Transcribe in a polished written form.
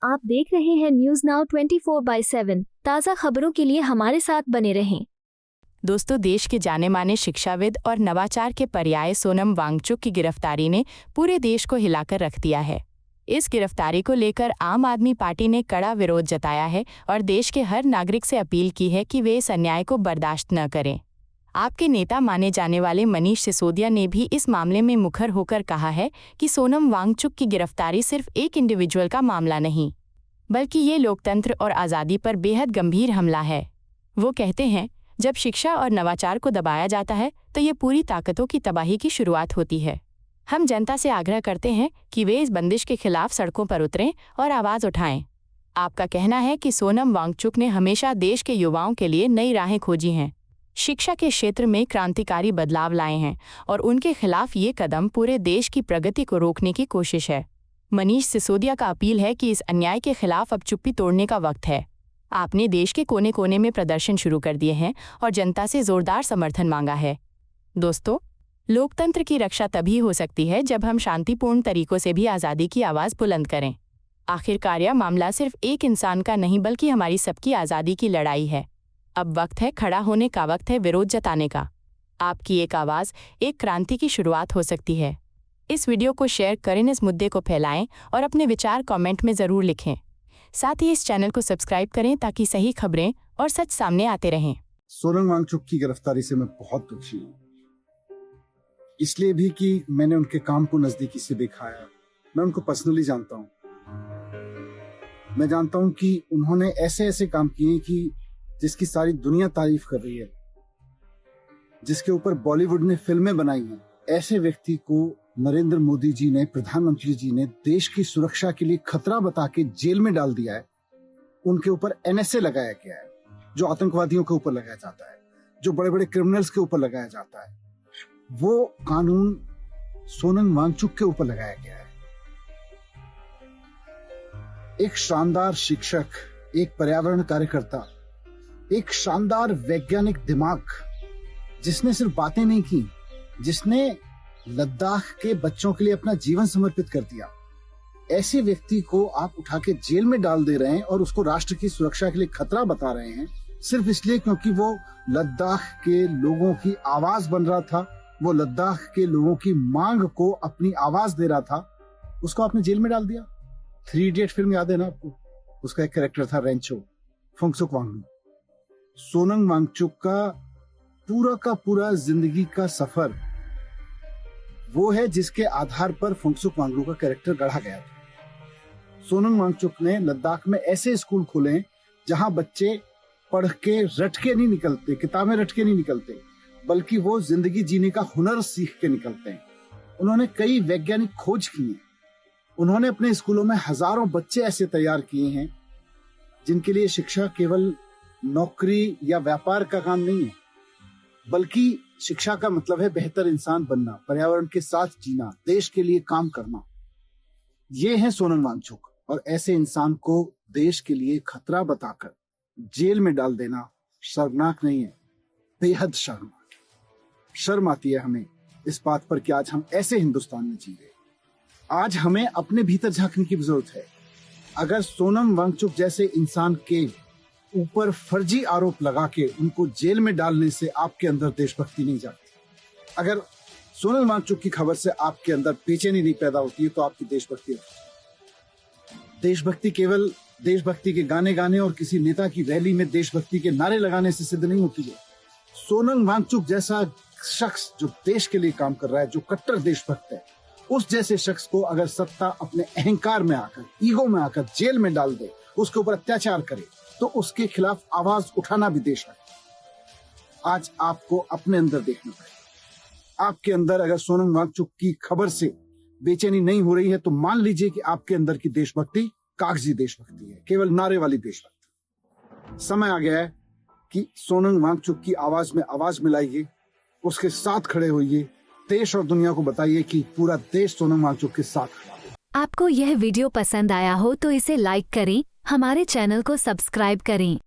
आप देख रहे हैं न्यूज नाउ 24/7। ताज़ा खबरों के लिए हमारे साथ बने रहें। दोस्तों, देश के जाने माने शिक्षाविद और नवाचार के पर्याय सोनम वांगचुक की गिरफ्तारी ने पूरे देश को हिलाकर रख दिया है। इस गिरफ्तारी को लेकर आम आदमी पार्टी ने कड़ा विरोध जताया है और देश के हर नागरिक से अपील की है कि वे इस अन्याय को बर्दाश्त न करें। आपके नेता माने जाने वाले मनीष सिसोदिया ने भी इस मामले में मुखर होकर कहा है कि सोनम वांगचुक की गिरफ्तारी सिर्फ एक इंडिविजुअल का मामला नहीं, बल्कि ये लोकतंत्र और आज़ादी पर बेहद गंभीर हमला है। वो कहते हैं, जब शिक्षा और नवाचार को दबाया जाता है तो ये पूरी ताकतों की तबाही की शुरुआत होती है। हम जनता से आग्रह करते हैं कि वे इस बंदिश के खिलाफ सड़कों पर उतरें और आवाज़ उठाएं। आपका कहना है कि सोनम वांगचुक ने हमेशा देश के युवाओं के लिए नई राहें खोजी हैं, शिक्षा के क्षेत्र में क्रांतिकारी बदलाव लाए हैं और उनके खिलाफ ये कदम पूरे देश की प्रगति को रोकने की कोशिश है। मनीष सिसोदिया का अपील है कि इस अन्याय के खिलाफ अब चुप्पी तोड़ने का वक्त है। आपने देश के कोने कोने में प्रदर्शन शुरू कर दिए हैं और जनता से जोरदार समर्थन मांगा है। दोस्तों, लोकतंत्र की रक्षा तभी हो सकती है जब हम शांतिपूर्ण तरीकों से भी आज़ादी की आवाज़ बुलंद करें। आखिरकार यह मामला सिर्फ एक इंसान का नहीं बल्कि हमारी सबकी आज़ादी की लड़ाई है। अब वक्त है खड़ा होने का, वक्त है विरोध जताने का। आपकी एक आवाज़ एक क्रांति की शुरुआत हो सकती है। इस वीडियो को शेयर करें, इस मुद्दे को फैलाएं और अपने विचार कमेंट में ज़रूर लिखें। साथ ही इस चैनल को सब्सक्राइब करें ताकि सही खबरें और सच सामने आते रहें। सोनम वांगचुक की गिरफ्तारी से मैं बहुत दुखी हूँ, इसलिए भी कि मैंने उनके काम को नजदीकी से देखा है। मैं उनको पर्सनली जानता हूँ। मैं जानता हूँ कि उन्होंने ऐसे ऐसे काम किए कि जिसकी सारी दुनिया तारीफ कर रही है, जिसके ऊपर बॉलीवुड ने फिल्में बनाई हैं। ऐसे व्यक्ति को नरेंद्र मोदी जी ने, प्रधानमंत्री जी ने देश की सुरक्षा के लिए खतरा बता के जेल में डाल दिया है। उनके ऊपर एनएसए लगाया गया है, जो आतंकवादियों के ऊपर लगाया जाता है, जो बड़े बड़े क्रिमिनल्स के ऊपर लगाया जाता है। वो कानून सोनम वांगचुक के ऊपर लगाया गया है। एक शानदार शिक्षक, एक पर्यावरण कार्यकर्ता, एक शानदार वैज्ञानिक दिमाग, जिसने सिर्फ बातें नहीं की, जिसने लद्दाख के बच्चों के लिए अपना जीवन समर्पित कर दिया। ऐसे व्यक्ति को आप उठा के जेल में डाल दे रहे हैं और उसको राष्ट्र की सुरक्षा के लिए खतरा बता रहे हैं, सिर्फ इसलिए क्योंकि वो लद्दाख के लोगों की आवाज बन रहा था, वो लद्दाख के लोगों की मांग को अपनी आवाज दे रहा था। उसको आपने जेल में डाल दिया। 3 इडियट फिल्म याद है ना आपको? उसका एक कैरेक्टर था रेंचो, फुंगसुक वांगडू। सोनम वांगचुक का पूरा जिंदगी का सफर वो है जिसके आधार पर फुंगसुक वांगडू का कैरेक्टर गढ़ा गया था। सोनम वांगचुक ने लद्दाख में ऐसे स्कूल खोले जहां बच्चे पढ़ के रट के नहीं निकलते, किताबें रट के नहीं निकलते, बल्कि वो जिंदगी जीने का हुनर सीख के निकलते हैं। उन्होंने कई वैज्ञानिक खोज की हैं। उन्होंने अपने स्कूलों में हजारों बच्चे ऐसे तैयार किए हैं जिनके लिए शिक्षा केवल नौकरी या व्यापार का काम नहीं है, बल्कि शिक्षा का मतलब है बेहतर इंसान बनना, पर्यावरण के साथ जीना, देश के लिए काम करना। ये है सोनम वांगचुक, और ऐसे इंसान को देश के लिए खतरा बताकर जेल में डाल देना शर्मनाक नहीं है, बेहद शर्मनाक। शर्म आती है हमें इस बात पर कि आज हम ऐसे हिंदुस्तान में जी रहे। आज हमें अपने भीतर झांकने की जरूरत है। अगर सोनम वांगचुक जैसे इंसान के ऊपर फर्जी आरोप लगा के उनको जेल में डालने से आपके अंदर देशभक्ति नहीं जाती, अगर सोनम वांगचुक की खबर से आपके अंदर बेचैनी नहीं पैदा होती है, तो आपकी देशभक्ति केवल देशभक्ति के गाने गाने और किसी नेता की रैली में देशभक्ति के नारे लगाने से सिद्ध नहीं होती है। सोनम वांगचुक जैसा शख्स जो देश के लिए काम कर रहा है, जो कट्टर देशभक्त है, उस जैसे शख्स को अगर सत्ता अपने अहंकार में आकर, ईगो में आकर जेल में डाल दे, उसके ऊपर अत्याचार करे, तो उसके खिलाफ आवाज उठाना भी देश है। आज आपको अपने अंदर देखना पड़ेगा। आपके अंदर अगर सोनम वांगचुक की खबर से बेचैनी नहीं हो रही है, तो मान लीजिए कि आपके अंदर की देशभक्ति कागजी देशभक्ति है, केवल नारे वाली देशभक्ति। समय आ गया है कि सोनम वांगचुक की आवाज में आवाज मिलाइए, उसके साथ खड़े होइए, देश और दुनिया को बताइए कि पूरा देश सोनम वांगचुक के साथ खड़ा है। आपको यह वीडियो पसंद आया हो तो इसे लाइक करें, हमारे चैनल को सब्सक्राइब करें।